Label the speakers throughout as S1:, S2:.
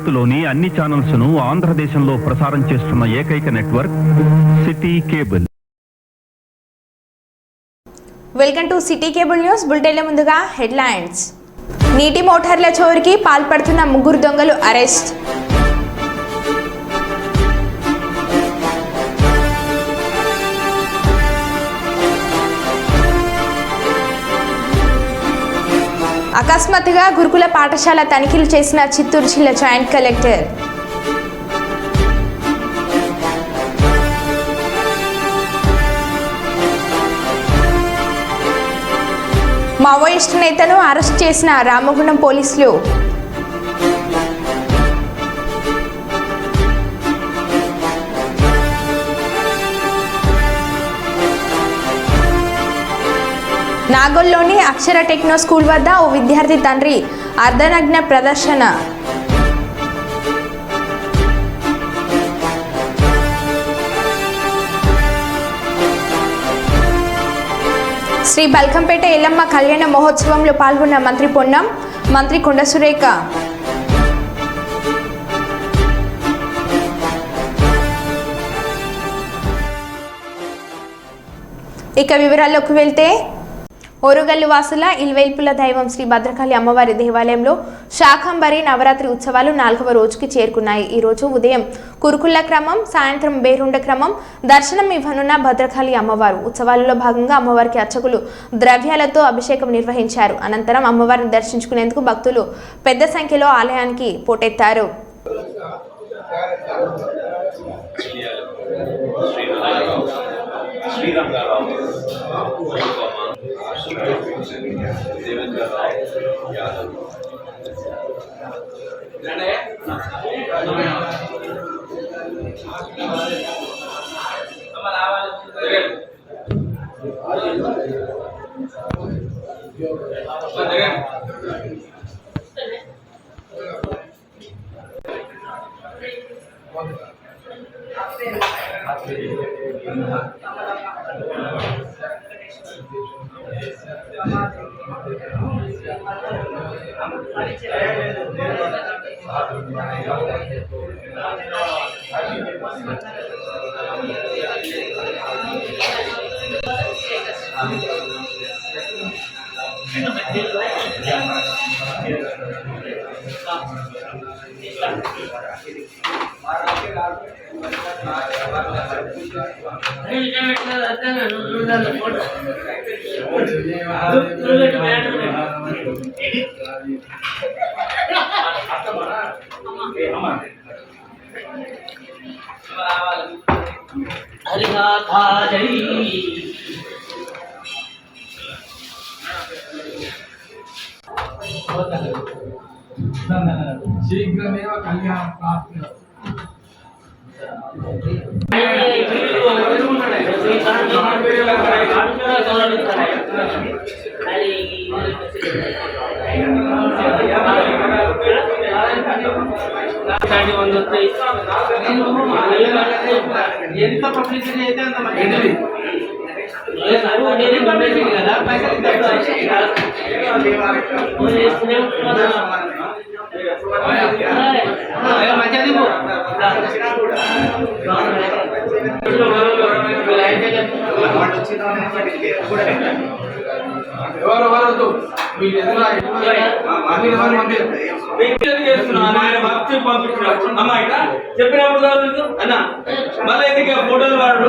S1: భారత్లోని అన్ని ఛానల్స్ ను ఆంధ్రదేశంలో ప్రసారం చేస్తున్న ఏకైక network city cable.
S2: Welcome to city cable news బులెటిన్ల ముందుగా హెడ్లైన్స్. నీటి మోటార్ల చోరీకి పాల్పడుతున్న 3 దొంగలు అరెస్ట్. అకస్మాత్తుగా గురుకుల పాఠశాల తనిఖీలు చేసిన చిత్తూరు జిల్లా జాయింట్ కలెక్టర్. మావోయిస్టు నేతను అరెస్ట్ చేసిన రామగుండం పోలీసులు. నాగోల్లోని అక్షర టెక్నో స్కూల్ వద్ద ఓ విద్యార్థి తండ్రి అర్ధనగ్న ప్రదర్శన. శ్రీ బల్కంపేట ఎల్లమ్మ కళ్యాణ మహోత్సవంలో పాల్గొన్న మంత్రి పొన్నం, మంత్రి కొండ సురేఖ. ఇక వివరాల్లోకి వెళ్తే, ఓరుగల్లు వాసుల ఇల్వెల్పుల దైవం శ్రీ భద్రకాళి అమ్మవారి దేవాలయంలో శాకంబరి నవరాత్రి ఉత్సవాలు 4వ రోజుకి చేరుకున్నాయి. ఈ రోజు ఉదయం కురుకుల క్రమం, సాయంత్రం బేరుండ క్రమం దర్శనం ఇవ్వనున్న భద్రకాళి అమ్మవారు. ఉత్సవాలలో భాగంగా అమ్మవారికి అర్చకులు ద్రవ్యాలతో అభిషేకం నిర్వహించారు. అనంతరం అమ్మవారిని దర్శించుకునేందుకు భక్తులు పెద్ద సంఖ్యలో ఆలయానికి పోటెత్తారు.
S3: శీఘ్రమేవ కళ్యాణ ప్రాప్తి. ఎంత పబ్లిసిటీ అయితే అంత మంచిది కదా. పైసలు
S4: చెప్పినప్పుడు అన్న మళ్ళీ ఎందుకు ఫోటోలు వాడు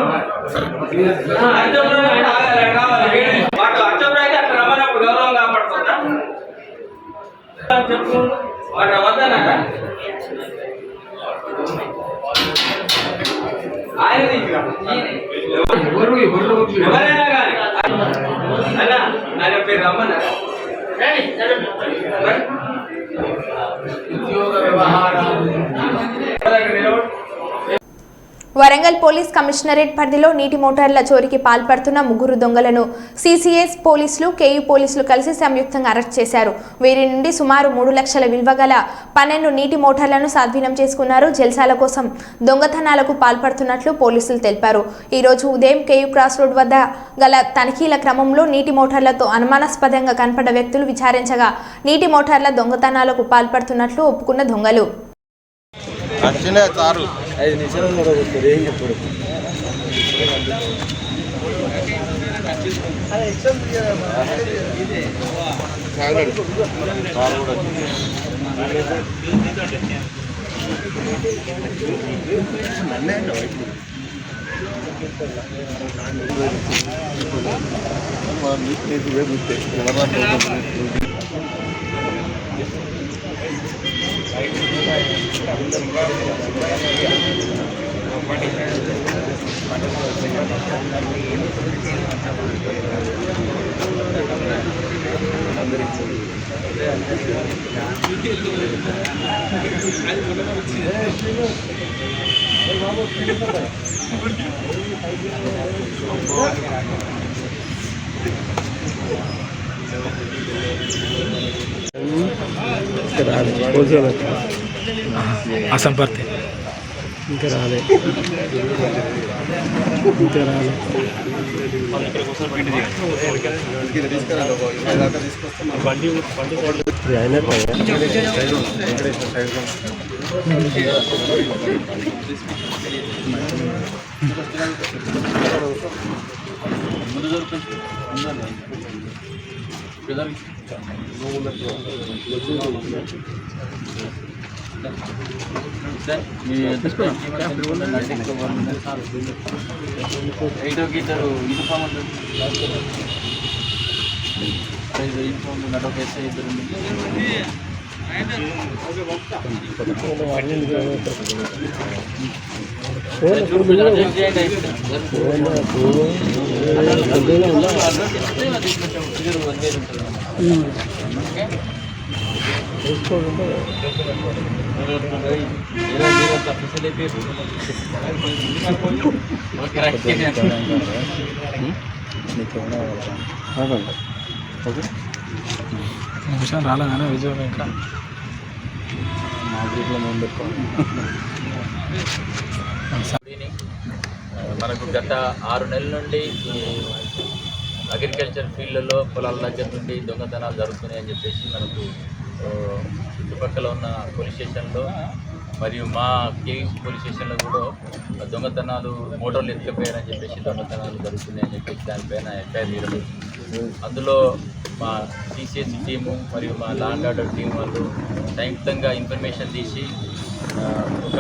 S4: కావాలి అచ్చప్పుడు అయితే అట్లా రమ్మన్నప్పుడు గౌరవం కాపాడుతుందా చెప్పు వద్దన ఆయన ఎవరైనా కానీ అన్న ఆయన పేరు రమ్మన్నా
S3: ఉద్యోగ వ్యవహారాలు.
S2: వరంగల్ పోలీస్ కమిషనరేట్ పరిధిలో నీటి మోటార్ల చోరీకి పాల్పడుతున్న 3 దొంగలను సిసిఎస్ పోలీసులు, కేయూ పోలీసులు కలిసి సంయుక్తంగా అరెస్ట్ చేశారు. వీరి నుండి సుమారు 3 లక్షల విలువ గల 12 నీటి మోటార్లను స్వాధీనం చేసుకున్నారు. జల్సాల కోసం దొంగతనాలకు పాల్పడుతున్నట్లు పోలీసులు తెలిపారు. ఈ రోజు ఉదయం కేయూ క్రాస్ రోడ్ వద్ద గల తనిఖీల క్రమంలో నీటి మోటార్లతో అనుమానాస్పదంగా కనపడ్డ వ్యక్తులు విచారించగా నీటి మోటార్ల దొంగతనాలకు పాల్పడుతున్నట్లు ఒప్పుకున్న దొంగలు
S5: వచ్చిండే సారు
S6: 5 నిమిషాలు నడవస్తారు ఏం చెప్పాడు
S5: సారు కూడా
S6: అసంపర్తి ఇంకా రాలే రాలేదనే విజయం ఇంకా
S7: మనకు గత 6 నెలల నుండి అగ్రికల్చర్ ఫీల్డ్లో పొలాల దగ్గర నుండి దొంగతనాలు జరుగుతున్నాయని చెప్పేసి మనకు చుట్టుపక్కల ఉన్న పోలీస్ స్టేషన్లో మరియు మా కేవీస్ పోలీస్ స్టేషన్లో కూడా దొంగతనాలు మోటార్లు ఎత్తుకపోయారని చెప్పేసి దొంగతనాలు జరుగుతున్నాయని చెప్పేసి దానిపైన ఎఫ్ఐఆర్ చేయడం. అందులో మా సిసిఎస్ టీము మరియు మా లా అండ్ ఆర్డర్ టీం వాళ్ళు సంయుక్తంగా ఇన్ఫర్మేషన్ తీసి ఒక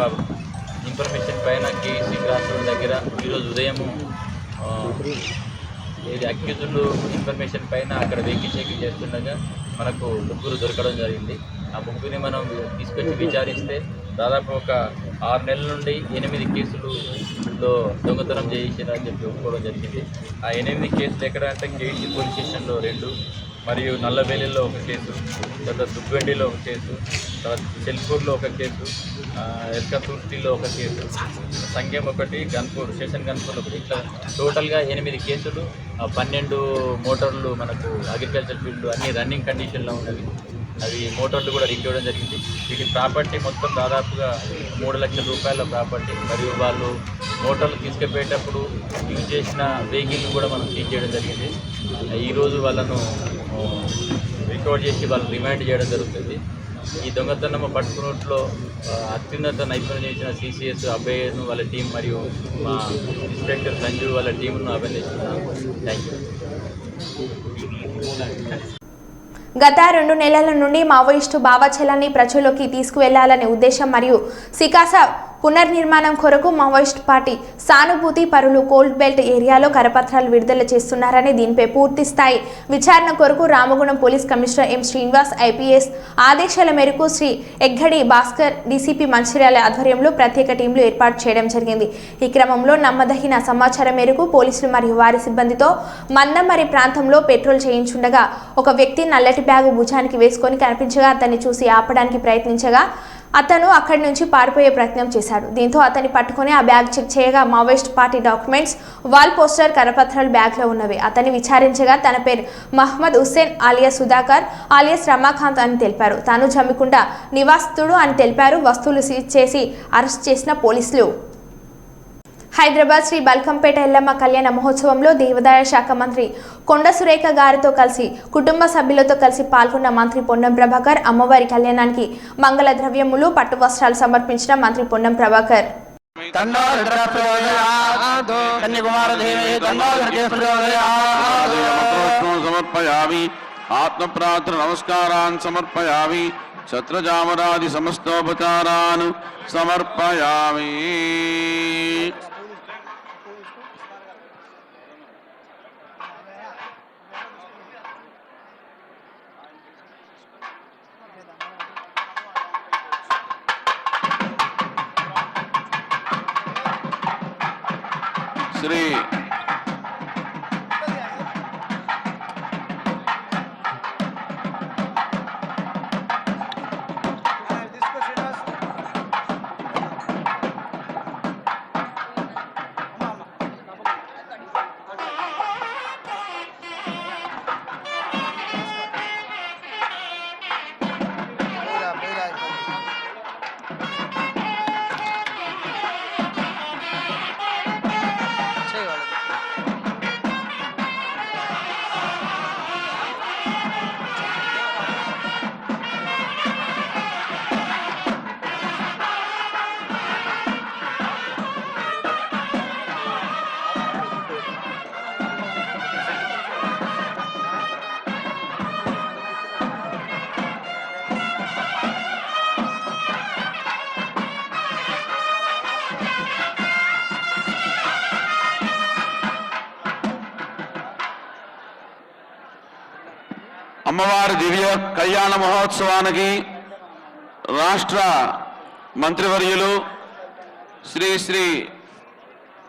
S7: ఇన్ఫర్మేషన్ పైన కేసీ క్రాస్ రోడ్ దగ్గర ఈరోజు ఉదయం ఇది అక్యూజులు ఇన్ఫర్మేషన్ పైన అక్కడ వెహికల్ చెకింగ్ చేస్తుండగా మనకు 3 దొరకడం జరిగింది. ఆ 3ని మనం తీసుకొచ్చి విచారిస్తే దాదాపు ఒక 6 నెలల నుండి 8 కేసులలో దొంగతనం చేయించారని చెప్పి ఒప్పుకోవడం జరిగింది. ఆ 8 కేసులు ఎక్కడ అంటే కేసీ పోలీస్ స్టేషన్లో 2 మరియు నల్లవేలిలో 1 కేసు, తర్వాత దుగ్గండిలో 1 కేసు, తర్వాత చెల్పూర్లో 1 కేసు, ఎల్కతుర్తిలో 1 కేసు, సంఘం 1, గన్పూర్ స్టేషన్ గన్పూర్ 1, ఇట్లా టోటల్గా 8 కేసులు, 12 మోటార్లు మనకు అగ్రికల్చర్ ఫీల్డ్ అన్ని రన్నింగ్ కండిషన్లో ఉన్నవి. అవి మోటార్లు కూడా రికవర్ జరిగింది. వీటి ప్రాపర్టీ మొత్తం దాదాపుగా 3 లక్షల రూపాయల ప్రాపర్టీ, మరియు వాళ్ళు మోటార్లు తీసుకుపోయేటప్పుడు యూజ్ చేసిన వెహికల్ కూడా మనం సీజ్ చేయడం జరిగింది. ఈరోజు వాళ్ళను రికవర్ చేసి వాళ్ళు రిమాండ్ చేయడం జరుగుతుంది. ఈ దొంగతనం పట్టుకున్నట్లో అత్యున్నత నైపుణ్యం చేసిన సిసిఎస్ అభయ్ను వాళ్ళ టీం మరియు మా ఇన్స్పెక్టర్ సంజు వాళ్ళ టీంను అభినందిస్తున్నాను. Thank you.
S2: గత 2 నెలల నుండి మావోయిస్టు భావచలాన్ని ప్రజల్లోకి తీసుకువెళ్లాలనే ఉద్దేశం మరియు సికాస పునర్నిర్మాణం కొరకు మావోయిస్ట్ పార్టీ సానుభూతి పరులు కోల్డ్ బెల్ట్ ఏరియాలో కరపత్రాలు విడుదల చేస్తున్నారని, దీనిపై పూర్తి స్థాయి విచారణ కొరకు Ramagundam police commissioner M Srinivas IPS ఆదేశాల మేరకు శ్రీ ఎగ్గడి భాస్కర్ డీసీపీ మంచిర్యాల ఆధ్వర్యంలో ప్రత్యేక టీంలు ఏర్పాటు చేయడం జరిగింది. ఈ క్రమంలో నమ్మదగిన సమాచారం మేరకు పోలీసులు మరియు వారి సిబ్బందితో మందమరి ప్రాంతంలో పెట్రోల్ చేయించుండగా ఒక వ్యక్తి నల్లటి బ్యాగు భుజానికి వేసుకొని కనిపించగా అతన్ని చూసి ఆపడానికి ప్రయత్నించగా అతను అక్కడి నుంచి పారిపోయే ప్రయత్నం చేశాడు. దీంతో అతన్ని పట్టుకుని ఆ బ్యాగ్ చెక్ చేయగా Maoist party documents, wall poster, కరపత్రాలు బ్యాగ్లో ఉన్నవి. అతన్ని విచారించగా తన పేరు మహమ్మద్ హుస్సేన్ ఆలియాస్ సుధాకర్ ఆలియాస్ రమాకాంత్ అని తెలిపారు. తాను జమ్మికుంట నివాసితుడు అని తెలిపారు. వస్తువులు సీజ్ చేసి అరెస్ట్ చేసిన పోలీసులు హైదరాబాద్ శ్రీ బల్కంపేట ఎల్లమ్మ కళ్యాణ మహోత్సవంలో దేవాదాయ శాఖ మంత్రి కొండ సురేఖ గారితో కలిసి కుటుంబ సభ్యులతో కలిసి పాల్గొన్న మంత్రి పొన్నం ప్రభాకర్ అమ్మవారి కళ్యాణానికి మంగళ ద్రవ్యములు పట్టు వస్త్రాలు సమర్పించిన మంత్రి పొన్నం ప్రభాకర్.
S5: సమర్పయామి ఆత్మ ప్రార్థన నమస్కారాన్ సమర్పయామి ఛత్రజామరాది సమస్తోపచారాన్ సమర్పయామి. శ్రీ అమ్మవారి దివ్య కళ్యాణ మహోత్సవానికి రాష్ట్ర మంత్రివర్యులు శ్రీ శ్రీ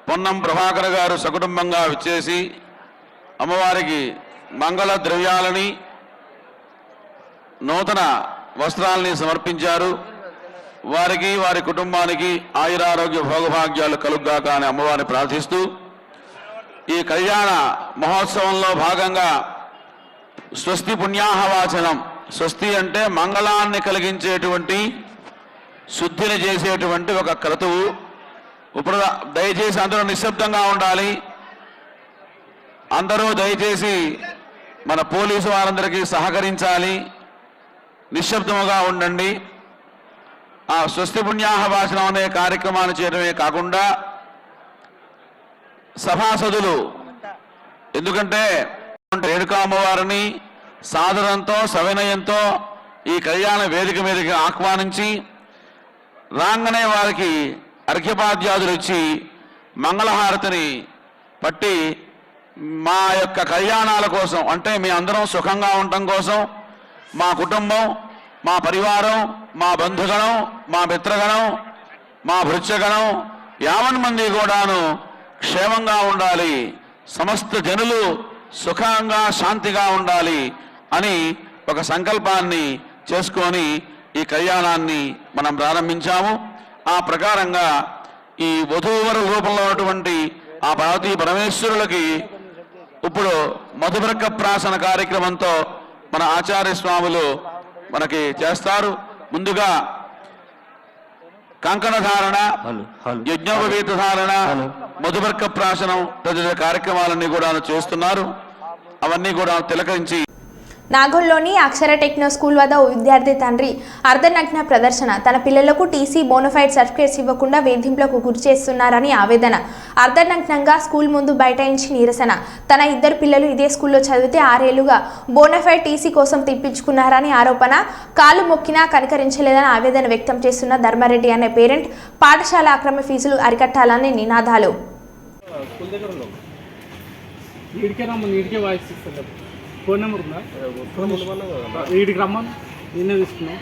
S5: పొన్నం ప్రభాకర్ గారు సకుటుంబంగా విచ్చేసి అమ్మవారికి మంగళ ద్రవ్యాలని నూతన వస్త్రాలని సమర్పించారు. వారికి వారి కుటుంబానికి ఆయురారోగ్య భోగభాగ్యాలు కలుగ్గాక అని అమ్మవారిని ప్రార్థిస్తూ ఈ కళ్యాణ మహోత్సవంలో భాగంగా స్వస్తి పుణ్యాహవాచనం. స్వస్తి అంటే మంగళాన్ని కలిగించేటువంటి శుద్ధిని చేసేటువంటి ఒక క్రతువు. ఇప్పుడు దయచేసి అందరూ నిశ్శబ్దంగా ఉండాలి. అందరూ దయచేసి మన పోలీసు వారందరికీ సహకరించాలి. నిశ్శబ్దముగా ఉండండి. ఆ స్వస్తి పుణ్యాహవాచనం అనే కార్యక్రమాన్ని చేయడమే కాకుండా సభాసదులు, ఎందుకంటే రేణుకా అమ్మవారిని సాదరంతో సవినయంతో ఈ కళ్యాణ వేదిక మీదకి ఆహ్వానించి రాగానే వారికి అర్ఘ్యపాద్యాదులు ఇచ్చి మంగళహారతిని పట్టి మా యొక్క కళ్యాణాల కోసం, అంటే మీ అందరం సుఖంగా ఉండటం కోసం, మా కుటుంబం, మా పరివారం, మా బంధుగణం, మా మిత్రగణం, మా భృత్యగణం 50 మంది కూడాను క్షేమంగా ఉండాలి, సమస్త జనులు సుఖంగా శాంతిగా ఉండాలి అని ఒక సంకల్పాన్ని చేసుకొని ఈ కళ్యాణాన్ని మనం ప్రారంభించాము. ఆ ప్రకారంగా ఈ వధూవర రూపంలో ఉన్నటువంటి ఆ పార్వతీ పరమేశ్వరులకి ఇప్పుడు మధుబ్రక ప్రాసన కార్యక్రమంతో మన ఆచార్య స్వాములు మనకి చేస్తారు. ముందుగా కంకణ ధారణ, యజ్ఞోపవీత ధారణ, మధుబర్క ప్రాశనం తదితర కార్యక్రమాలన్నీ కూడా చేస్తున్నారు. అవన్నీ కూడా తిలకరించి
S2: నాగోల్లోని అక్షర టెక్నో స్కూల్ వద్ద ఓ విద్యార్థి తండ్రి అర్ధనగ్న ప్రదర్శన. తన పిల్లలకు టీసీ బోనఫైడ్ సర్టిఫికేట్స్ ఇవ్వకుండా వేధింపులకు గురి చేస్తున్నారని ఆవేదన. అర్ధనగ్నంగా స్కూల్ ముందు బైఠాయించి నిరసన. తన 2 పిల్లలు ఇదే స్కూల్లో చదివితే 6 ఏళ్లుగా బోనఫైడ్ టీసీ కోసం తెప్పించుకున్నారని ఆరోపణ. కాలు మొక్కినా కనికరించలేదని ఆవేదన వ్యక్తం చేస్తున్న ధర్మారెడ్డి అనే పేరెంట్. పాఠశాల అక్రమ ఫీజులు అరికట్టాలని నినాదాలు.
S6: ఫోన్ నెంబర్ ఉందా? వీడికి రమ్మని నిన్నే తీసుకున్నాం.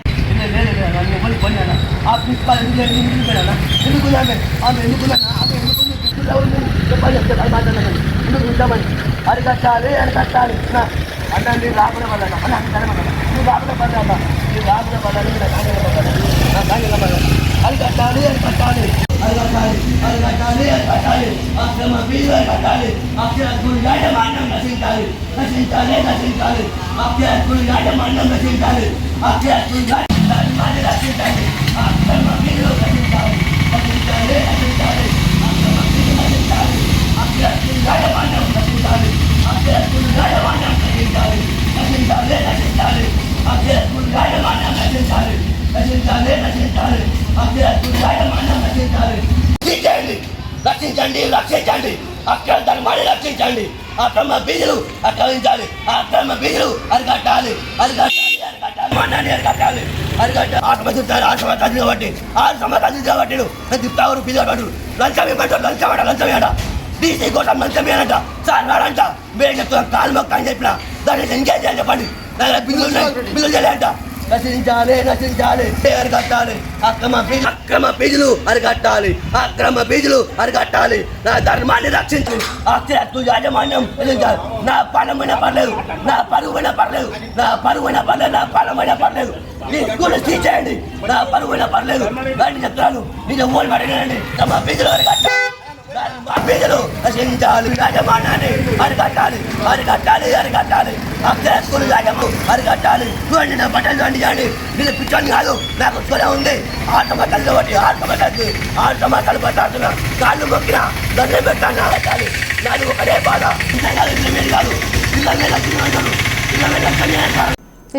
S8: అరికట్టాలి అరికట్టాలి అన్నీ రాకుండా వల్ల రాకుండా పడ్డా రాకుండా పడాలి అరికట్టాలి అరికట్టాలి అరికట్టాలి అరికట్టాలి అరికట్టాలి అక్రమ ఫీజు అరికట్టాలి అక్షరకులు యాజమాన్యం నశించాలి నశించాలి నశించాలి అక్షరకులు యాజమాన్యం నశించాలి అక్షరకులు యాజమాన్యం నశించాలి అక్రమ ఫీజు నశించాలి నశించాలి నశించాలి అక్రమ ఫీజు రక్షించండి రక్షించండి అక్కడ ధర్మాన్ని రక్షించండి అక్రమ బీజులు అక్రమించాలి అక్రమ బీజులు అరికట్టాలి అరికట్టాలి అరికట్టాలి మన్నాన్ని అరికట్టాలి అరికట్టాలి ఆత్మహత్య బట్టి ఆత్మహత్య తిప్తారు బీజు పడు లంచం ఇవ్వడం లంచం ఏడ డీసీ కోసం లంచం ఏనంట సార్ వాడంట మీరు చెప్తున్నా కాలు మొక్క అని చెప్పిన దాన్ని ఎంగేజ్ చేయాలి చెప్పండి బిల్లు చేయాలంట నశించాలి నశించాలి అరికట్టాలి అక్రమ బీజులు అరికట్టాలి అక్రమ బీజులు అరికట్టాలి నా ధర్మాన్ని రక్షించు అక్షరత్తు యాజమాన్యం రక్షించాలి నా పరమైన పర్లేదు నా పరువైన పర్లేదు నా పరువైన పర్లేదు నా పరమైన పర్లేదు నీ స్కూల్ తీసేయండి నా పరువైన పర్లేదు బయట చెప్తాను నేను ఓన్ పడినండి తమ బీజులు అరికట్టాలి బీజులు రక్షించాలి యాజమాన్యాన్ని అరికట్టాలి అరికట్టాలి అరికట్టాలి అక్షర స్కూల్ యాజమాన్యం అరికట్టాలి చూడండి నా బట్టలు చూడండి చేయండి నేను పిచ్చోని కాదు నాకు స్కూల్ ఉంది ఆత్మహత్యలు బట్టి ఆత్మహత్యలు పట్టాడుతున్నా కాళ్ళు మొక్కిన దండం పెట్టాను పెట్టాలి నాది ఒకటే బాధ కాదు పిల్లల్ని రక్షించారు పిల్లల్ని రక్షణ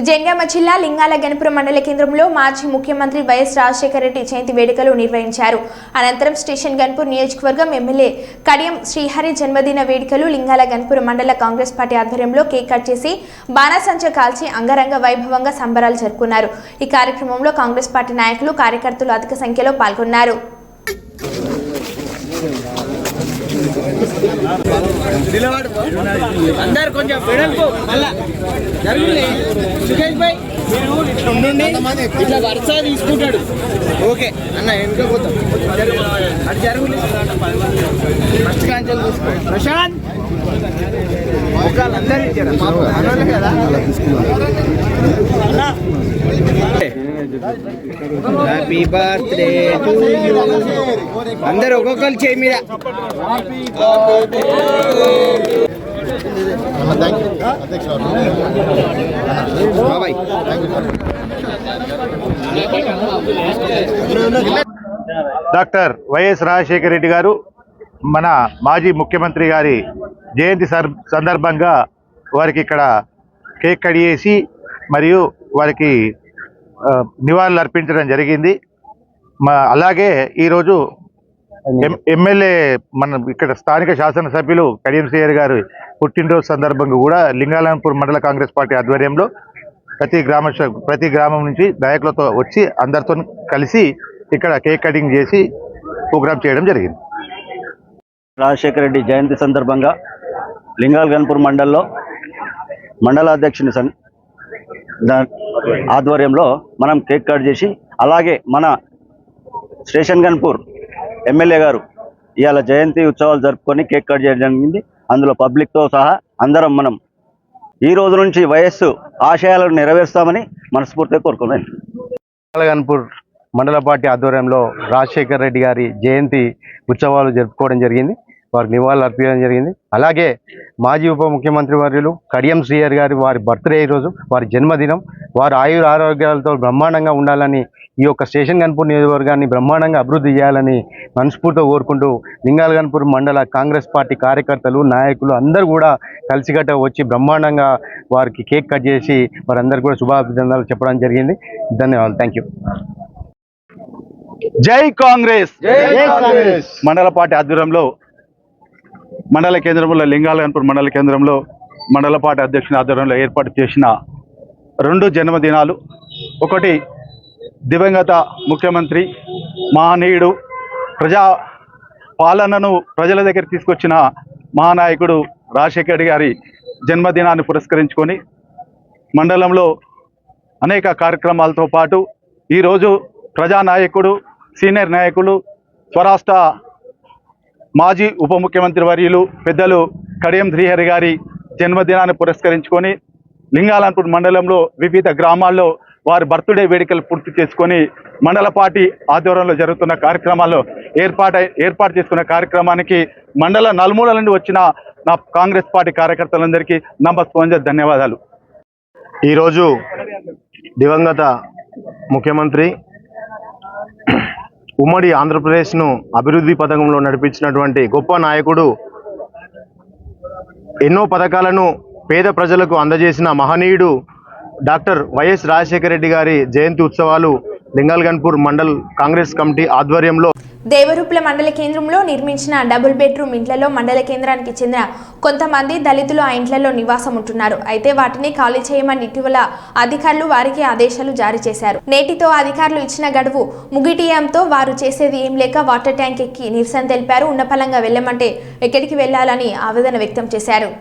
S2: జంగామ జిల్లా లింగాల గణపురం మండల కేంద్రంలో మాజీ ముఖ్యమంత్రి వైఎస్ రాజశేఖర రెడ్డి జయంతి వేడుకలు నిర్వహించారు. అనంతరం స్టేషన్ గన్పూర్ నియోజకవర్గం ఎమ్మెల్యే కడియం శ్రీహరి జన్మదిన వేడుకలు లింగాల గణపురం మండల కాంగ్రెస్ పార్టీ ఆధ్వర్యంలో కేక్ కట్ చేసి బాణాసంచా కాల్చి అంగరంగ వైభవంగా సంబరాలు జరుపుకున్నారు. ఈ కార్యక్రమంలో కాంగ్రెస్ పార్టీ నాయకులు కార్యకర్తలు అధిక సంఖ్యలో పాల్గొన్నారు.
S6: అందరు కొంచెం వెడల్పు మళ్ళా జరుగుతుంది. సుకేష్ భాయ్ మీరు ఇట్లా ఉండండి, ఇట్లా వరుస తీసుకుంటాడు. ఓకే అన్న వెనుక పోతాం అటు జరుగుతుంది. ఫస్ట్ కాంచెలు తీసుకో ప్రశాంత్ ఒకళ్ళందరూ ఇచ్చారు కదా. Happy birthday to you. అందరు ఒక్కొక్కరు చేయి మీద బాబాయ్.
S9: డాక్టర్ వైఎస్ రాజశేఖర రెడ్డి గారు మన మాజీ ముఖ్యమంత్రి గారి జయంతి సందర్భంగా వారికి ఇక్కడ కేక్ కట్ చేసి మరియు వారికి నివాళులు అర్పించడం జరిగింది. అలాగే ఈరోజు ఎమ్మెల్యే మన ఇక్కడ స్థానిక శాసనసభ్యులు కడియం శ్రీహరి గారు పుట్టినరోజు సందర్భంగా కూడా లింగాలపూర్ మండల కాంగ్రెస్ పార్టీ ఆధ్వర్యంలో ప్రతి గ్రామం నుంచి నాయకులతో వచ్చి అందరితో కలిసి ఇక్కడ కేక్ కటింగ్ చేసి ప్రోగ్రామ్ చేయడం జరిగింది.
S10: రాజశేఖర రెడ్డి జయంతి సందర్భంగా లింగాలగన్పూర్ మండల్లో మండలాధ్యక్షుని ఆధ్వర్యంలో మనం కేక్ కట్ చేసి, అలాగే మన స్టేషన్ గన్పూర్ ఎమ్మెల్యే గారు ఇవాళ జయంతి ఉత్సవాలు జరుపుకొని కేక్ కట్ చేయడం జరిగింది. అందులో పబ్లిక్తో సహా అందరం మనం ఈ రోజు నుంచి వయస్సు ఆశయాలను నెరవేరుస్తామని మనస్ఫూర్తిగా కోరుకున్నాను.
S9: లింగాలగన్పూర్ మండల పార్టీ ఆధ్వర్యంలో రాజశేఖర రెడ్డి గారి జయంతి ఉత్సవాలు జరుపుకోవడం జరిగింది. వారికి నివాళులు అర్పించడం జరిగింది. అలాగే మాజీ ఉప ముఖ్యమంత్రి వర్యులు కడియం శ్రీహరి గారి వారి బర్త్డే ఈరోజు, వారి జన్మదినం. వారు ఆయుర ఆరోగ్యాలతో బ్రహ్మాండంగా ఉండాలని, ఈ యొక్క స్టేషన్ గన్పూర్ నియోజకవర్గాన్ని బ్రహ్మాండంగా అభివృద్ధి చేయాలని మనస్ఫూర్తిగా కోరుకుంటూ లింగాలగన్పూర్ మండల కాంగ్రెస్ పార్టీ కార్యకర్తలు నాయకులు అందరూ కూడా కలిసికట్ట వచ్చి బ్రహ్మాండంగా వారికి కేక్ కట్ చేసి వారందరూ కూడా శుభాభినందనలు చెప్పడం జరిగింది. ధన్యవాదాలు. Thank you. జై కాంగ్రెస్. మండల పార్టీ ఆధ్వర్యంలో మండల కేంద్రంలో లింగాలగన్పూర్ మండల కేంద్రంలో మండల పార్టీ అధ్యక్షుని ఆధ్వర్యంలో ఏర్పాటు చేసిన 2 జన్మదినాలు. ఒకటి దివంగత ముఖ్యమంత్రి మహనీయుడు, ప్రజా పాలనను ప్రజల దగ్గర తీసుకొచ్చిన మహానాయకుడు రాజశేఖర్ గారి జన్మదినాన్ని పురస్కరించుకొని మండలంలో అనేక కార్యక్రమాలతో పాటు ఈరోజు ప్రజానాయకుడు, సీనియర్ నాయకులు, స్వరాష్ట్ర మాజీ ఉప ముఖ్యమంత్రి వర్యులు పెద్దలు కడియం శ్రీహరి గారి జన్మదినాన్ని పురస్కరించుకొని లింగాలపూర్ మండలంలో వివిధ గ్రామాల్లో వారి బర్త్డే వేడుకలు పూర్తి చేసుకొని మండల పార్టీ ఆధ్వర్యంలో జరుగుతున్న కార్యక్రమాల్లో ఏర్పాటు చేసుకున్న కార్యక్రమానికి మండల నలుమూలల నుండి వచ్చిన నా కాంగ్రెస్ పార్టీ కార్యకర్తలందరికీ నమస్కారం, ధన్యవాదాలు. ఈరోజు దివంగత ముఖ్యమంత్రి ఉమ్మడి ఆంధ్రప్రదేశ్ను అభివృద్ధి పథకంలో నడిపించినటువంటి గొప్ప నాయకుడు ఎన్నో పథకాలను పేద ప్రజలకు అందజేసిన మహనీయుడు డాక్టర్ వైఎస్ రాజశేఖర రెడ్డి గారి జయంతి ఉత్సవాలు లింగల్గన్పూర్ మండల్ కాంగ్రెస్ కమిటీ ఆధ్వర్యంలో
S2: దేవరూప్ల మండల కేంద్రంలో నిర్మించిన డబుల్ బెడ్రూమ్ ఇండ్లలో మండల కేంద్రానికి చెందిన కొంతమంది దళితులు ఆ ఇండ్లలో నివాసం ఉంటున్నారు. అయితే వాటిని ఖాళీ చేయమని ఇటీవల అధికారులు వారికి ఆదేశాలు జారీ చేశారు. నేటితో అధికారులు ఇచ్చిన గడువు ముగియడంతో వారు చేసేది ఏం లేక వాటర్ ట్యాంక్ ఎక్కి నిరసన తెలిపారు. ఉన్నపలంగా వెళ్ళమంటే ఎక్కడికి వెళ్లాలని ఆవేదన వ్యక్తం చేశారు.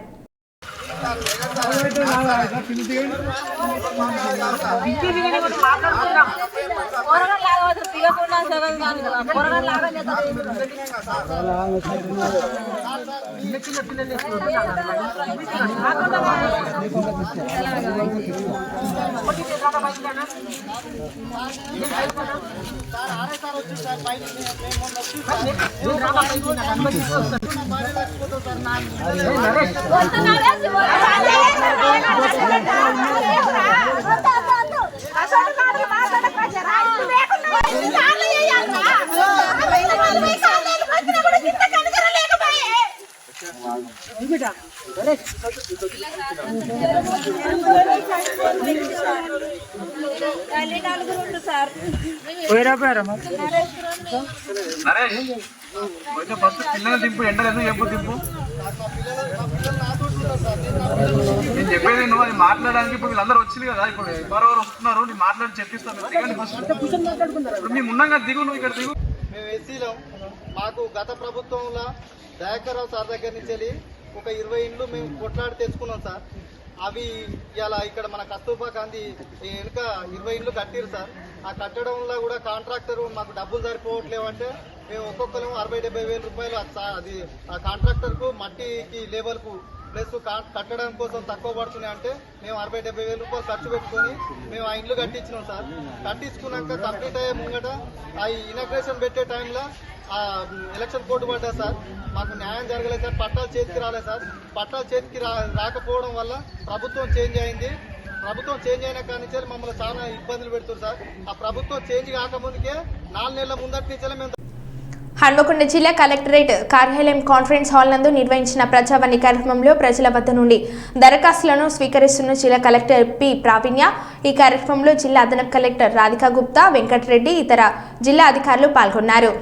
S6: పిల్లలు దింపు ఎండలేదు చెప్పు దింపు నేను చెప్పేది నువ్వు అది మాట్లాడడానికి ఇప్పుడు వీళ్ళందరూ వచ్చింది కదా ఇప్పుడు ఎవరెవరు వస్తున్నారు నేను మాట్లాడి చెప్పిస్తాను ఇప్పుడు మేము ఉన్నాం కదా దిగు నువ్వు ఇక్కడ దిగు
S11: మేము ఎస్సీలో మాకు గత ప్రభుత్వంలో దయాకర్రావు సార్ దగ్గర నుంచి వెళ్ళి ఒక 20 ఇండ్లు మేము కొట్లాడి తెచ్చుకున్నాం సార్. అవి ఇలా ఇక్కడ మన కస్తూర్బా గాంధీ వెనుక 20 ఇండ్లు కట్టిరు సార్. ఆ కట్టడంలో కూడా కాంట్రాక్టర్ మాకు డబ్బులు సరిపోవట్లేవంటే మేము ఒక్కొక్కరు 60-70 వేల రూపాయలు అది ఆ కాంట్రాక్టర్కు మట్టికి లేబర్కు ప్లస్ కట్టడం కోసం తక్కువ పడుతున్నాయి అంటే మేము 60-70 వేల రూపాయలు ఖర్చు పెట్టుకొని మేము ఆ ఇండ్లు కట్టించినాం సార్. కట్టించుకున్నాక కంప్లీట్ అయ్యే ముంగట ఆ ఇనాగ్రేషన్ పెట్టే టైంలో ఆ ఎలక్షన్ కోడ్ పడ్డా సార్. మాకు న్యాయం జరగలేదు సార్. పట్టాలు చేతికి రాలేదు సార్. పట్టాలు చేతికి రాకపోవడం వల్ల ప్రభుత్వం చేంజ్ అయింది. ప్రభుత్వం చేంజ్ అయిన కాడి నుంచి మమ్మల్ని చాలా ఇబ్బందులు పెడుతుంది సార్. ఆ ప్రభుత్వం చేంజ్ కాకముందుకే 4 నెలల ముందటి నుంచే మేము
S2: హన్మకొండ జిల్లా కలెక్టరేట్ కార్యాలయం కాన్ఫరెన్స్ హాల్ నందు నిర్వహించిన ప్రజావాణి కార్యక్రమంలో ప్రజల వద్ద నుండి దరఖాస్తులను స్వీకరిస్తున్న జిల్లా కలెక్టర్ పి ప్రావీణ్య. ఈ కార్యక్రమంలో జిల్లా అదనపు కలెక్టర్ రాధికా గుప్తా, వెంకటరెడ్డి, ఇతర జిల్లా అధికారులు పాల్గొన్నారు.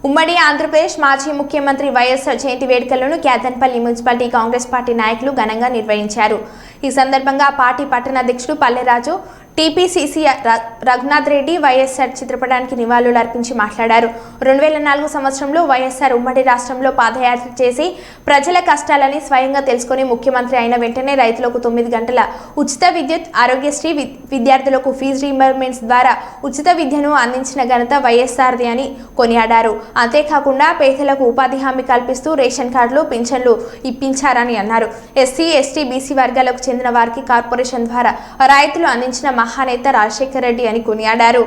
S2: ఉమ్మడి ఆంధ్రప్రదేశ్ మాజీ ముఖ్యమంత్రి వైఎస్ జయంతి వేడుకలను క్యాదన్పల్లి మున్సిపాలిటీ కాంగ్రెస్ పార్టీ నాయకులు ఘనంగా నిర్వహించారు. ఈ సందర్భంగా పార్టీ పట్టణాధ్యక్షుడు పల్లెరాజు, టీపీసీసీ రఘునాథ్ రెడ్డి వైఎస్ఆర్ చిత్రపటానికి నివాళులు అర్పించి మాట్లాడారు. 2004 సంవత్సరంలో వైఎస్ఆర్ ఉమ్మడి రాష్ట్రంలో పాదయాత్ర చేసి ప్రజల కష్టాలని స్వయంగా తెలుసుకుని ముఖ్యమంత్రి అయిన వెంటనే రైతులకు 9 గంటల ఉచిత విద్యుత్, ఆరోగ్యశ్రీ, విద్యార్థులకు ఫీజు రీయింబర్స్మెంట్స్ ద్వారా ఉచిత విద్యను అందించిన ఘనత వైఎస్ఆర్ది అని కొనియాడారు. అంతేకాకుండా పేదలకు ఉపాధి హామీ కల్పిస్తూ రేషన్ కార్డులు, పింఛన్లు ఇప్పించారని అన్నారు. ఎస్సీ, ఎస్టీ, బీసీ వర్గాలకు చెందిన వారికి కార్పొరేషన్ ద్వారా రాయితీలు అందించిన మహానేత రాజశేఖర రెడ్డి అని కొనియాడారు.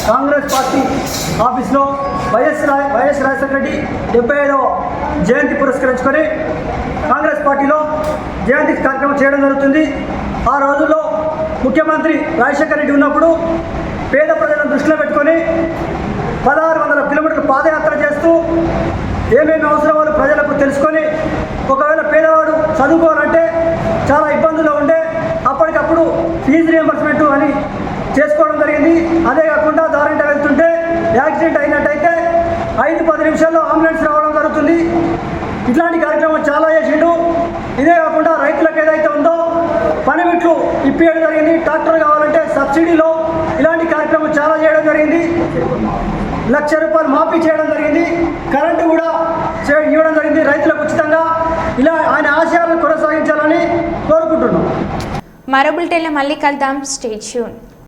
S6: కాంగ్రెస్ పార్టీ ఆఫీస్లో వైఎస్ రాజశేఖర రెడ్డి 75వ జయంతి పురస్కరించుకొని కాంగ్రెస్ పార్టీలో జయంతి కార్యక్రమం చేయడం జరుగుతుంది. ఆ రోజుల్లో ముఖ్యమంత్రి రాజశేఖర రెడ్డి ఉన్నప్పుడు పేద ప్రజలను దృష్టిలో పెట్టుకొని 1600 కిలోమీటర్లు పాదయాత్ర చేస్తూ ఏమేమి అవసరమో ప్రజలకు తెలుసుకొని ఒకవేళ పేదవాడు చదువుకోవాలంటే చాలా ఇబ్బందులు ఉండే అప్పటికప్పుడు ఫీజు రియంబర్స్మెంట్ అని చేసుకోవడం జరిగింది. అదే కాకుండా దారింట వెళ్తుంటే యాక్సిడెంట్ అయినట్టయితే 5-10 నిమిషాల్లో అంబులెన్స్ రావడం జరుగుతుంది. ఇట్లాంటి కార్యక్రమం చాలా చేసిండు. ఇదే కాకుండా రైతులకు ఏదైతే ఉందో పనిముట్లు ఇప్పించడం జరిగింది. ట్రాక్టర్ కావాలంటే సబ్సిడీలో ఇలాంటి కార్యక్రమం చాలా చేయడం జరిగింది. ₹1,00,000 మాఫీ చేయడం జరిగింది. కరెంటు కూడా ఇవ్వడం జరిగింది రైతులకు ఉచితంగా. ఇలా ఆయన ఆశయాలను కొనసాగించాలని కోరుకుంటున్నాం.
S2: మరో బులెటిన్లో మళ్ళీ కలుద్దాం. Stay tune.